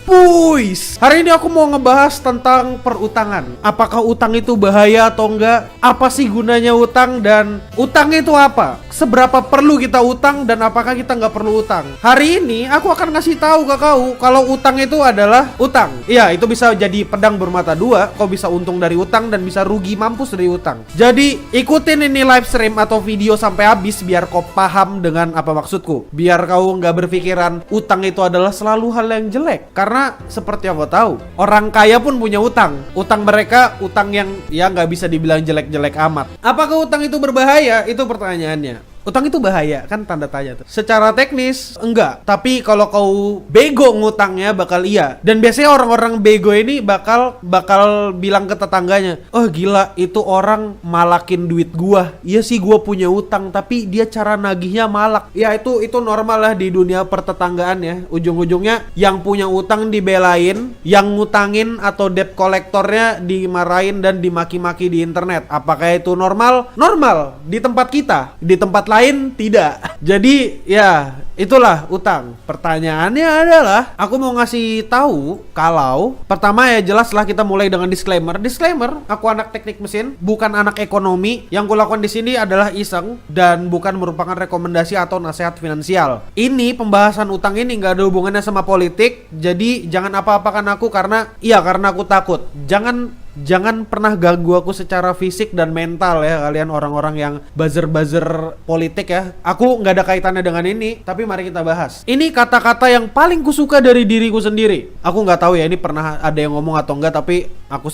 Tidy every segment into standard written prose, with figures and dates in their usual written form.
Puis, hari ini aku mau ngebahas tentang perutangan. Apakah utang itu bahaya atau enggak? Apa sih gunanya utang dan utang itu apa? Seberapa perlu kita utang dan apakah kita nggak perlu utang? Hari ini aku akan ngasih tahu ke kau kalau utang itu adalah utang. Iya, itu bisa jadi pedang bermata dua. Kau bisa untung dari utang dan bisa rugi mampus dari utang. Jadi ikutin ini live stream atau video sampai habis biar kau paham dengan apa maksudku. Biar kau nggak berpikiran utang itu adalah selalu hal yang jelek. Karena seperti yang kau tahu, orang kaya pun punya utang. Utang mereka utang yang ya nggak bisa dibilang jelek-jelek amat. Apakah utang itu berbahaya? Itu pertanyaannya. Utang itu bahaya kan, tanda tanya tuh. Secara teknis enggak, tapi kalau kau bego ngutangnya bakal iya. Dan biasanya orang-orang bego ini bakal bilang ke tetangganya, "Oh gila, itu orang malakin duit gua. Iya sih gua punya utang, tapi dia cara nagihnya malak." Ya itu normal lah di dunia pertetanggaan ya. Ujung-ujungnya yang punya utang dibelain, yang ngutangin atau debt kolektornya dimarahin dan dimaki-maki di internet. Apakah itu normal? Normal di tempat kita, di tempat lain tidak. Jadi ya itulah utang. Pertanyaannya adalah, aku mau ngasih tahu kalau pertama ya jelas lah kita mulai dengan disclaimer. Disclaimer, aku anak teknik mesin, bukan anak ekonomi. Yang kulakukan di sini adalah iseng dan bukan merupakan rekomendasi atau nasihat finansial. Ini pembahasan utang ini nggak ada hubungannya sama politik. Jadi jangan apa-apakan aku karena aku takut. Jangan pernah ganggu aku secara fisik dan mental ya kalian orang-orang yang buzzer-buzzer politik ya. Aku nggak ada kaitannya dengan ini, tapi mari kita bahas. Ini kata-kata yang paling kusuka dari diriku sendiri. Aku nggak tahu ya ini pernah ada yang ngomong atau enggak, tapi aku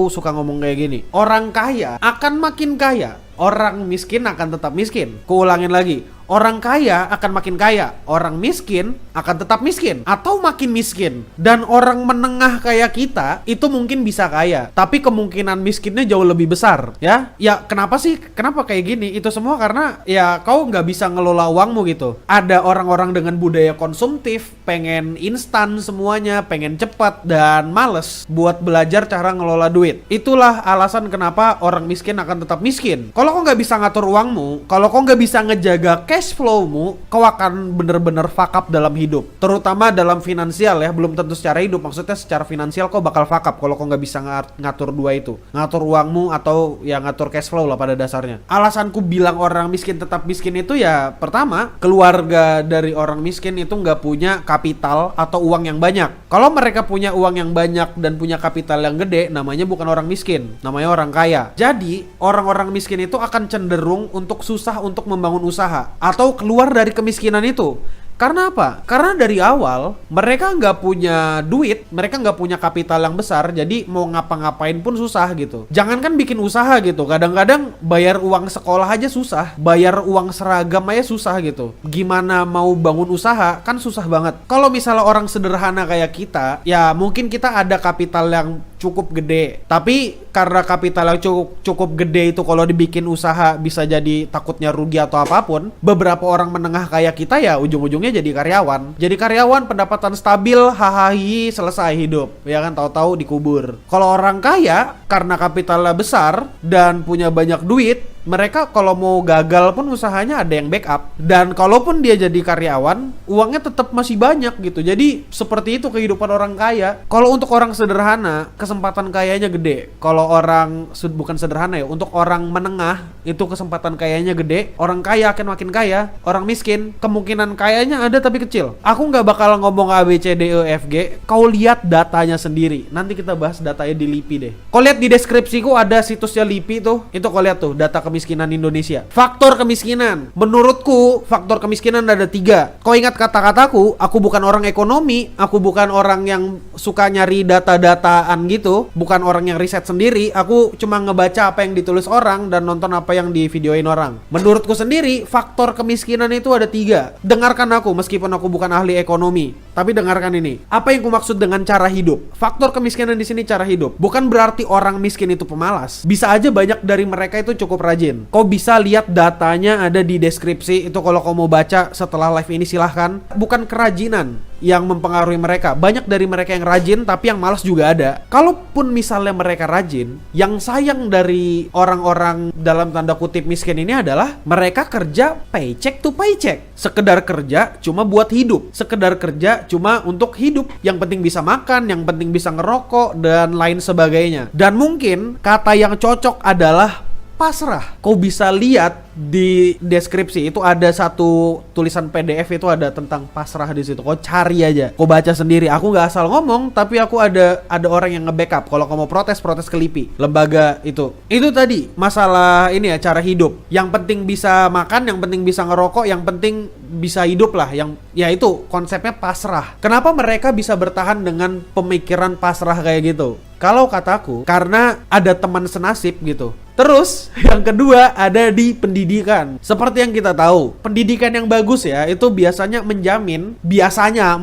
suka ngomong kayak gini. Orang kaya akan makin kaya, orang miskin akan tetap miskin. Kuulangin lagi. Orang kaya akan makin kaya, orang miskin akan tetap miskin atau makin miskin. Dan orang menengah kayak kita itu mungkin bisa kaya, tapi kemungkinan miskinnya jauh lebih besar ya. Ya kenapa sih? Kenapa kayak gini? Itu semua karena ya kau nggak bisa ngelola uangmu gitu. Ada orang-orang dengan budaya konsumtif, pengen instan semuanya, pengen cepat dan males buat belajar cara ngelola duit. Itulah alasan kenapa orang miskin akan tetap miskin. Kalau kau nggak bisa ngatur uangmu, kalau kau nggak bisa ngejaga cash flow-mu, kau akan bener-bener fuck up dalam hidup. Terutama dalam finansial ya, belum tentu secara hidup. Maksudnya secara finansial kau bakal fuck up kalau kau nggak bisa ngatur dua itu. Ngatur uangmu atau ya ngatur cash flow lah pada dasarnya. Alasanku bilang orang miskin tetap miskin itu ya, pertama, keluarga dari orang miskin itu nggak punya kapital atau uang yang banyak. Kalau mereka punya uang yang banyak dan punya kapital yang gede, namanya bukan orang miskin, namanya orang kaya. Jadi, orang-orang miskin itu akan cenderung untuk susah untuk membangun usaha atau keluar dari kemiskinan itu. Karena apa? Karena dari awal mereka nggak punya duit, mereka nggak punya kapital yang besar, jadi mau ngapa-ngapain pun susah gitu. Jangankan bikin usaha gitu, kadang-kadang bayar uang sekolah aja susah, bayar uang seragam aja susah gitu. Gimana mau bangun usaha? Kan susah banget. Kalau misalnya orang sederhana kayak kita, ya mungkin kita ada kapital yang cukup gede, tapi karena kapital yang cukup gede itu kalau dibikin usaha bisa jadi takutnya rugi atau apapun. Beberapa orang menengah kayak kita ya ujung-ujungnya jadi karyawan. Jadi karyawan, pendapatan stabil, hahaha, selesai hidup. Ya kan, tahu-tahu dikubur. Kalau orang kaya karena kapitalnya besar dan punya banyak duit, mereka kalau mau gagal pun usahanya ada yang backup. Dan kalaupun dia jadi karyawan, uangnya tetap masih banyak gitu. Jadi seperti itu kehidupan orang kaya. Kalau untuk orang sederhana, kesempatan kayanya gede. Kalau orang bukan sederhana ya, untuk orang menengah itu kesempatan kayanya gede. Orang kaya akan makin kaya. Orang miskin kemungkinan kayanya ada tapi kecil. Aku nggak bakal ngomong A B C D E F G. Kau lihat datanya sendiri. Nanti kita bahas datanya di LIPI deh. Kau lihat di deskripsiku ada situsnya LIPI tuh. Itu kau lihat tuh data kemiskinan Indonesia. Faktor kemiskinan. Menurutku faktor kemiskinan ada 3. Kau ingat kata-kataku, aku bukan orang ekonomi, aku bukan orang yang suka nyari data-dataan gitu, bukan orang yang riset sendiri. Aku cuma ngebaca apa yang ditulis orang dan nonton apa yang di videoin orang. Menurutku sendiri faktor kemiskinan itu ada 3. Dengarkan aku meskipun aku bukan ahli ekonomi, tapi dengarkan ini. Apa yang ku maksud dengan cara hidup? Faktor kemiskinan di sini cara hidup. Bukan berarti orang miskin itu pemalas. Bisa aja banyak dari mereka itu cukup rajin. rajin. Kau bisa lihat datanya ada di deskripsi. Itu kalau kau mau baca setelah live ini silahkan. Bukan kerajinan yang mempengaruhi mereka. Banyak dari mereka yang rajin tapi yang malas juga ada. Kalaupun misalnya mereka rajin, yang sayang dari orang-orang dalam tanda kutip miskin ini adalah mereka kerja paycheck to paycheck. Sekedar kerja cuma buat hidup. Sekedar kerja cuma untuk hidup. Yang penting bisa makan, yang penting bisa ngerokok dan lain sebagainya. Dan mungkin kata yang cocok adalah pasrah. Kau bisa lihat di deskripsi itu ada satu tulisan PDF, itu ada tentang pasrah di situ. Kau cari aja, kau baca sendiri. Aku nggak asal ngomong, tapi aku ada orang yang nge-backup. Kalau kau mau protes ke LIPI, lembaga itu. Itu tadi masalah ini ya, cara hidup. Yang penting bisa makan, yang penting bisa ngerokok, yang penting bisa hidup lah. Yang ya itu konsepnya pasrah. Kenapa mereka bisa bertahan dengan pemikiran pasrah kayak gitu? Kalau kataku, karena ada teman senasib gitu. Terus yang kedua ada di pendidikan. Seperti yang kita tahu, pendidikan yang bagus ya itu biasanya menjamin,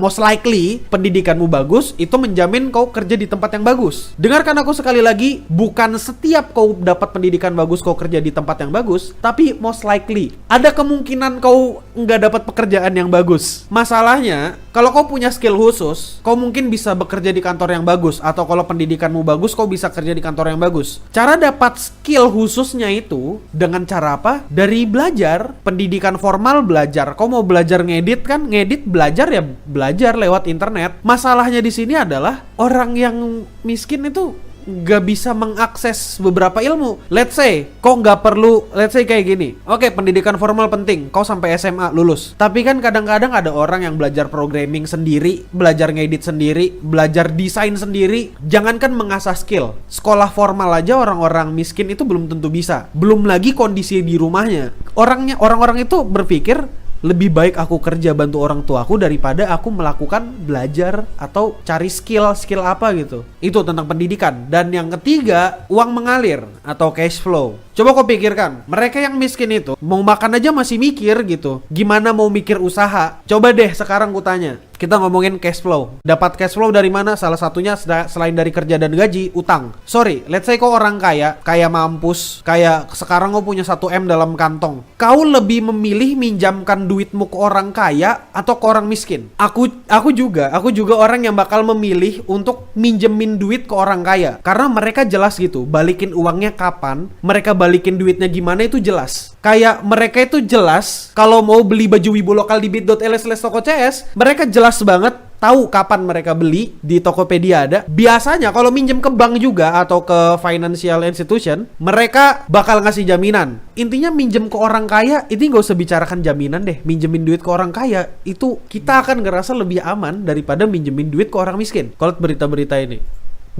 most likely pendidikanmu bagus itu menjamin kau kerja di tempat yang bagus. Dengarkan aku sekali lagi, bukan setiap kau dapat pendidikan bagus kau kerja di tempat yang bagus, tapi most likely ada kemungkinan kau nggak dapat pekerjaan yang bagus. Masalahnya kalau kau punya skill khusus, kau mungkin bisa bekerja di kantor yang bagus, atau kalau pendidikanmu bagus kau bisa kerja di kantor yang bagus. Cara dapat skill khususnya itu dengan cara apa? Dari belajar. Pendidikan formal belajar. Kau mau belajar ngedit kan? Ngedit belajar ya belajar lewat internet. Masalahnya di sini adalah orang yang miskin itu gak bisa mengakses beberapa ilmu. Let's say kau gak perlu, let's say kayak gini. Oke, pendidikan formal penting, kau sampai SMA lulus. Tapi kan kadang-kadang ada orang yang belajar programming sendiri, belajar ngedit sendiri, belajar desain sendiri. Jangankan mengasah skill, sekolah formal aja orang-orang miskin itu belum tentu bisa. Belum lagi kondisi di rumahnya. Orang-orang itu berpikir lebih baik aku kerja bantu orang tuaku daripada aku melakukan belajar atau cari skill apa gitu. Itu tentang pendidikan. Dan yang ketiga, uang mengalir atau cash flow. Coba kau pikirkan, mereka yang miskin itu mau makan aja masih mikir gitu. Gimana mau mikir usaha? Coba deh sekarang kutanya. Kita ngomongin cash flow. Dapat cash flow dari mana? Salah satunya selain dari kerja dan gaji, utang. Sorry, let's say kau orang kaya mampus, kayak sekarang kau punya 1M dalam kantong. Kau lebih memilih minjamkan duitmu ke orang kaya atau ke orang miskin? Aku juga orang yang bakal memilih untuk minjemin duit ke orang kaya. Karena mereka jelas gitu, balikin uangnya kapan, mereka balikin duitnya gimana itu jelas. Kayak mereka itu jelas kalau mau beli baju wibu lokal di bit.ly/toko CS, mereka jelas banget tahu kapan mereka beli, di Tokopedia ada. Biasanya kalau minjem ke bank juga atau ke financial institution, mereka bakal ngasih jaminan. Intinya minjem ke orang kaya, ini gak usah bicarakan jaminan deh. Minjemin duit ke orang kaya, itu kita akan ngerasa lebih aman daripada minjemin duit ke orang miskin. Kalau berita-berita ini,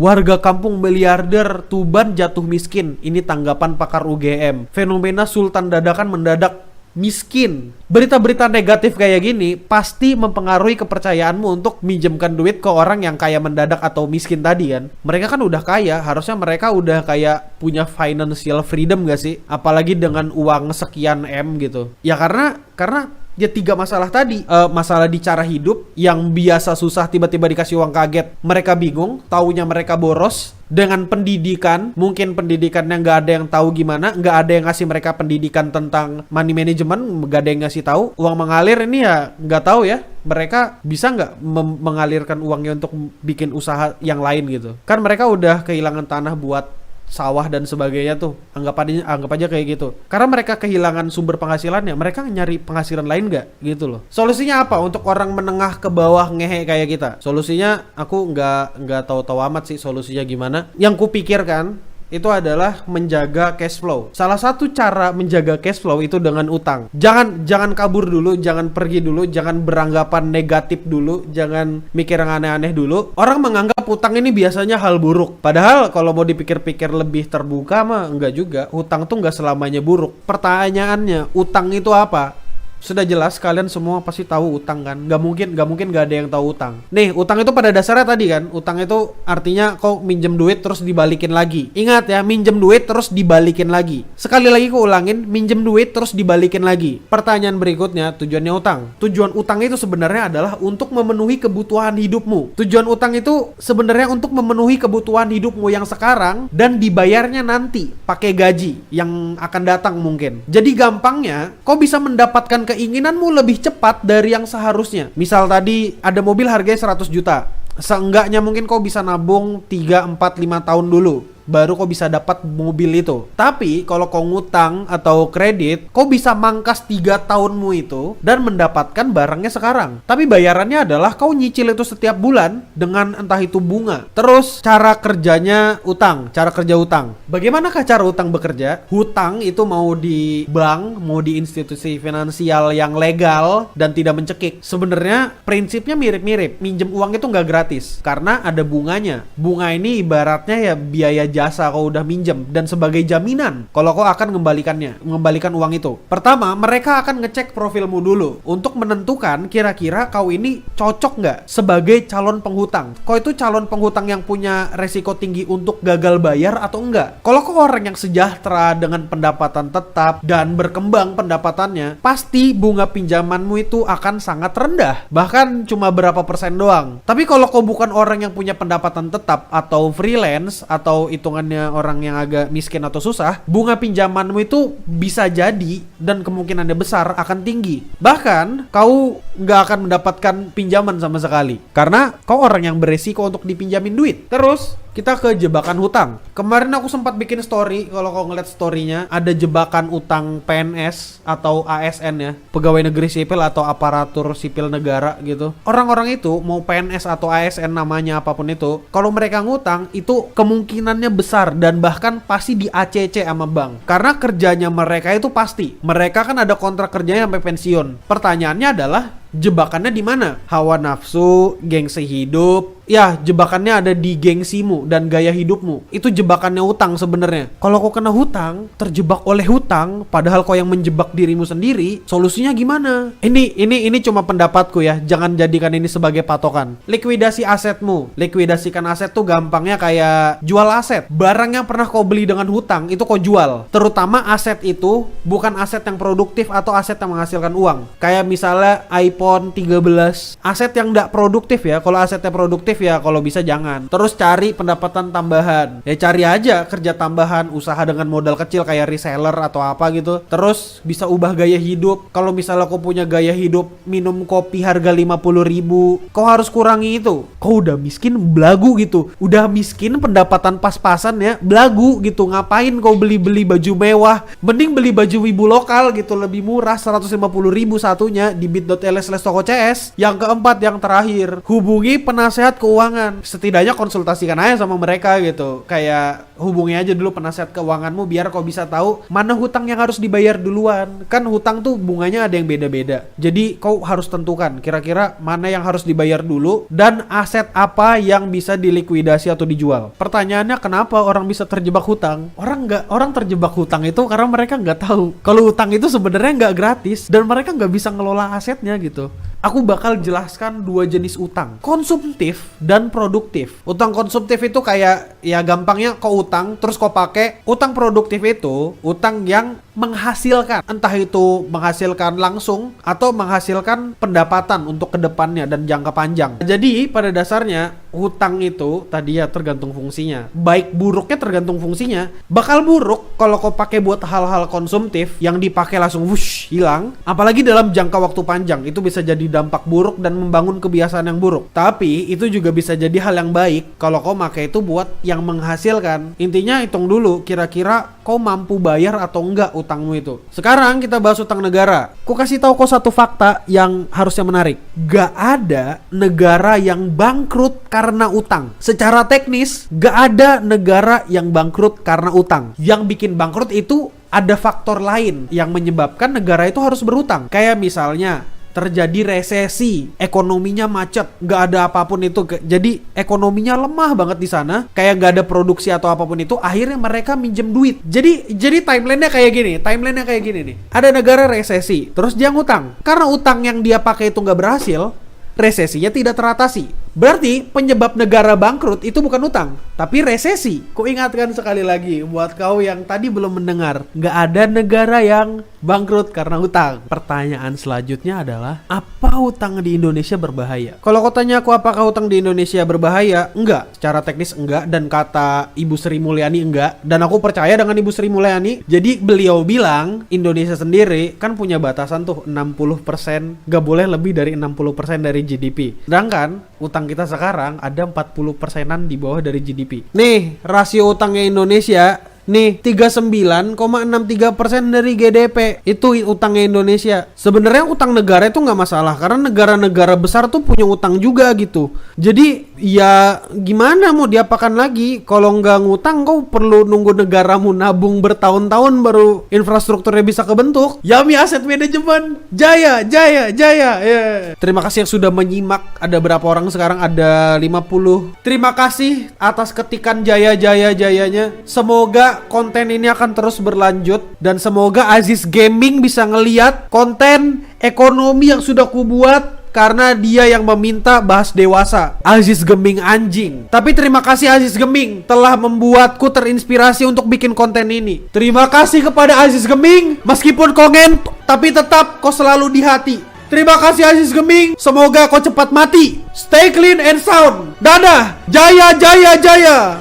warga kampung miliarder Tuban jatuh miskin. Ini tanggapan pakar UGM. Fenomena sultan dadakan mendadak miskin. Berita-berita negatif kayak gini pasti mempengaruhi kepercayaanmu untuk minjemkan duit ke orang yang kaya mendadak atau miskin tadi kan. Mereka kan udah kaya, harusnya mereka udah kayak punya financial freedom gak sih? Apalagi dengan uang sekian M gitu. Ya karena ya 3 masalah tadi. Masalah di cara hidup, yang biasa susah tiba-tiba dikasih uang kaget, mereka bingung, taunya mereka boros. Dengan pendidikan, mungkin pendidikannya nggak ada yang tahu gimana, nggak ada yang ngasih mereka pendidikan tentang money management, nggak ada yang ngasih tahu. Uang mengalir ini ya nggak tahu ya, mereka bisa nggak mengalirkan uangnya untuk bikin usaha yang lain gitu. Kan mereka udah kehilangan tanah buat sawah dan sebagainya tuh, anggap aja kayak gitu. Karena mereka kehilangan sumber penghasilannya, mereka nyari penghasilan lain nggak gitu loh. Solusinya apa untuk orang menengah ke bawah ngehe kayak kita? Solusinya aku nggak tahu amat sih solusinya gimana. Yang kupikirkan itu adalah menjaga cash flow. Salah satu cara menjaga cash flow itu dengan utang. Jangan kabur dulu, jangan pergi dulu, jangan beranggapan negatif dulu, jangan mikir yang aneh-aneh dulu. Orang menganggap utang ini biasanya hal buruk. Padahal kalau mau dipikir-pikir lebih terbuka mah enggak juga. Utang tuh enggak selamanya buruk. Pertanyaannya, utang itu apa? Sudah jelas kalian semua pasti tahu utang kan? Gak mungkin gak ada yang tahu utang. Nih, utang itu pada dasarnya tadi kan, utang itu artinya kau minjem duit terus dibalikin lagi. Ingat ya, minjem duit terus dibalikin lagi. Sekali lagi kau ulangin, minjem duit terus dibalikin lagi. Pertanyaan berikutnya, tujuannya utang. Tujuan utang itu sebenarnya adalah untuk memenuhi kebutuhan hidupmu. Tujuan utang itu sebenarnya untuk memenuhi kebutuhan hidupmu yang sekarang dan dibayarnya nanti pakai gaji yang akan datang mungkin. Jadi gampangnya, kau bisa mendapatkan keinginanmu lebih cepat dari yang seharusnya. Misal tadi ada mobil harganya 100 juta. Seenggaknya mungkin kau bisa nabung 3, 4, 5 tahun dulu baru kau bisa dapat mobil itu. Tapi kalau kau ngutang atau kredit, kau bisa mangkas 3 tahunmu itu dan mendapatkan barangnya sekarang. Tapi bayarannya adalah kau nyicil itu setiap bulan dengan entah itu bunga. Terus cara kerjanya utang, cara kerja utang. Bagaimanakah cara utang bekerja? Hutang itu mau di bank, mau di institusi finansial yang legal dan tidak mencekik. Sebenarnya prinsipnya mirip-mirip. Minjem uang itu nggak gratis karena ada bunganya. Bunga ini ibaratnya ya biaya jasa kau udah minjem dan sebagai jaminan kalau kau akan mengembalikan uang itu. Pertama, mereka akan ngecek profilmu dulu untuk menentukan kira-kira kau ini cocok nggak sebagai calon penghutang. Kau itu calon penghutang yang punya resiko tinggi untuk gagal bayar atau enggak. Kalau kau orang yang sejahtera dengan pendapatan tetap dan berkembang pendapatannya, pasti bunga pinjamanmu itu akan sangat rendah, bahkan cuma berapa persen doang. Tapi kalau kau bukan orang yang punya pendapatan tetap atau freelance atau hitungannya orang yang agak miskin atau susah, bunga pinjamanmu itu bisa jadi dan kemungkinannya besar akan tinggi. Bahkan kau nggak akan mendapatkan pinjaman sama sekali karena kau orang yang beresiko untuk dipinjamin duit. Terus kita ke jebakan hutang. Kemarin aku sempat bikin story, kalau kau ngeliat storynya, ada jebakan utang PNS atau ASN ya, pegawai negeri sipil atau aparatur sipil negara gitu. Orang-orang itu mau PNS atau ASN namanya apapun itu, kalau mereka ngutang itu kemungkinannya besar dan bahkan pasti di ACC sama bank. Karena kerjanya mereka itu pasti. Mereka kan ada kontrak kerjanya sampai pensiun. Pertanyaannya adalah jebakannya di mana? Hawa nafsu, gengsi hidup. Ya, jebakannya ada di gengsimu dan gaya hidupmu. Itu jebakannya utang sebenarnya. Kalau kau kena hutang, terjebak oleh hutang, padahal kau yang menjebak dirimu sendiri, solusinya gimana? Ini cuma pendapatku ya. Jangan jadikan ini sebagai patokan. Likuidasi asetmu. Likuidasikan aset tuh gampangnya kayak jual aset. Barang yang pernah kau beli dengan hutang itu kau jual. Terutama aset itu bukan aset yang produktif atau aset yang menghasilkan uang. Kayak misalnya iPhone 13. Aset yang tidak produktif ya. Kalau asetnya produktif ya kalau bisa jangan. Terus cari pendapatan tambahan. Ya cari aja kerja tambahan, usaha dengan modal kecil kayak reseller atau apa gitu. Terus bisa ubah gaya hidup. Kalau misalnya kau punya gaya hidup minum kopi harga 50.000, kau harus kurangi itu. Kau udah miskin belagu gitu. Udah miskin pendapatan pas-pasan ya, belagu gitu. Ngapain kau beli-beli baju mewah? Mending beli baju wibu lokal gitu, lebih murah 150.000 satunya di bit.ly/toko CS. Yang keempat, yang terakhir, hubungi penasehat keuangan. Setidaknya konsultasikan aja sama mereka gitu. Kayak hubungi aja dulu penasehat keuanganmu biar kau bisa tahu mana hutang yang harus dibayar duluan. Kan hutang tuh bunganya ada yang beda-beda. Jadi kau harus tentukan kira-kira mana yang harus dibayar dulu dan aset apa yang bisa dilikuidasi atau dijual. Pertanyaannya, kenapa orang bisa terjebak hutang? Orang terjebak hutang itu karena mereka nggak tahu kalau hutang itu sebenarnya nggak gratis dan mereka nggak bisa ngelola asetnya gitu. Aku bakal jelaskan 2 jenis utang, konsumtif dan produktif. Utang konsumtif itu kayak ya gampangnya kau utang terus kau pakai. Utang produktif itu utang yang menghasilkan, entah itu menghasilkan langsung atau menghasilkan pendapatan untuk kedepannya dan jangka panjang. Jadi pada dasarnya hutang itu tadi ya tergantung fungsinya. Baik buruknya tergantung fungsinya. Bakal buruk kalau kau pakai buat hal-hal konsumtif yang dipakai langsung wush hilang. Apalagi dalam jangka waktu panjang itu bisa jadi dampak buruk dan membangun kebiasaan yang buruk. Tapi itu juga bisa jadi hal yang baik kalau kau pakai itu buat yang menghasilkan. Intinya hitung dulu kira-kira kau mampu bayar atau enggak utangmu itu. Sekarang kita bahas utang negara. Ku kasih tahu kau satu fakta yang harusnya menarik. Gak ada negara yang bangkrut karena utang. Secara teknis gak ada negara yang bangkrut karena utang. Yang bikin bangkrut itu ada faktor lain yang menyebabkan negara itu harus berutang. Kayak misalnya terjadi resesi, ekonominya macet, nggak ada apapun itu. Jadi ekonominya lemah banget di sana, kayak nggak ada produksi atau apapun itu. Akhirnya mereka minjem duit. Jadi timelinenya kayak gini nih. Ada negara resesi, terus dia ngutang. Karena utang yang dia pakai itu nggak berhasil, resesinya tidak teratasi. Berarti penyebab negara bangkrut itu bukan utang, tapi resesi. Ku ingatkan sekali lagi buat kau yang tadi belum mendengar, nggak ada negara yang bangkrut karena utang. Pertanyaan selanjutnya adalah, apa utang di Indonesia berbahaya? Kalau kau tanya aku apakah utang di Indonesia berbahaya? Enggak, secara teknis enggak, dan kata Ibu Sri Mulyani enggak. Dan aku percaya dengan Ibu Sri Mulyani. Jadi beliau bilang Indonesia sendiri kan punya batasan tuh 60%, nggak boleh lebih dari 60% dari GDP. Sedangkan utang kita sekarang ada 40%-an di bawah dari GDP. Nih, rasio utangnya Indonesia nih 39,63% dari GDP. Itu utangnya Indonesia. Sebenarnya utang negara itu nggak masalah karena negara-negara besar tuh punya utang juga gitu. Jadi ya gimana mau diapakan lagi? Kalau nggak ngutang kau perlu nunggu negaramu nabung bertahun-tahun baru infrastrukturnya bisa kebentuk. Yami Asset Management, jaya. Yeah. Terima kasih yang sudah menyimak. Ada berapa orang sekarang? Ada 50. Terima kasih atas ketikan jayanya. Semoga konten ini akan terus berlanjut dan semoga Aziz Gaming bisa ngeliat konten ekonomi yang sudah kubuat karena dia yang meminta bahas dewasa. Aziz Gaming anjing. Tapi terima kasih Aziz Gaming telah membuatku terinspirasi untuk bikin konten ini. Terima kasih kepada Aziz Gaming. Meskipun kau ngentot, tapi tetap kau selalu di hati. Terima kasih Aziz Gaming. Semoga kau cepat mati. Stay clean and sound. Dadah. Jaya.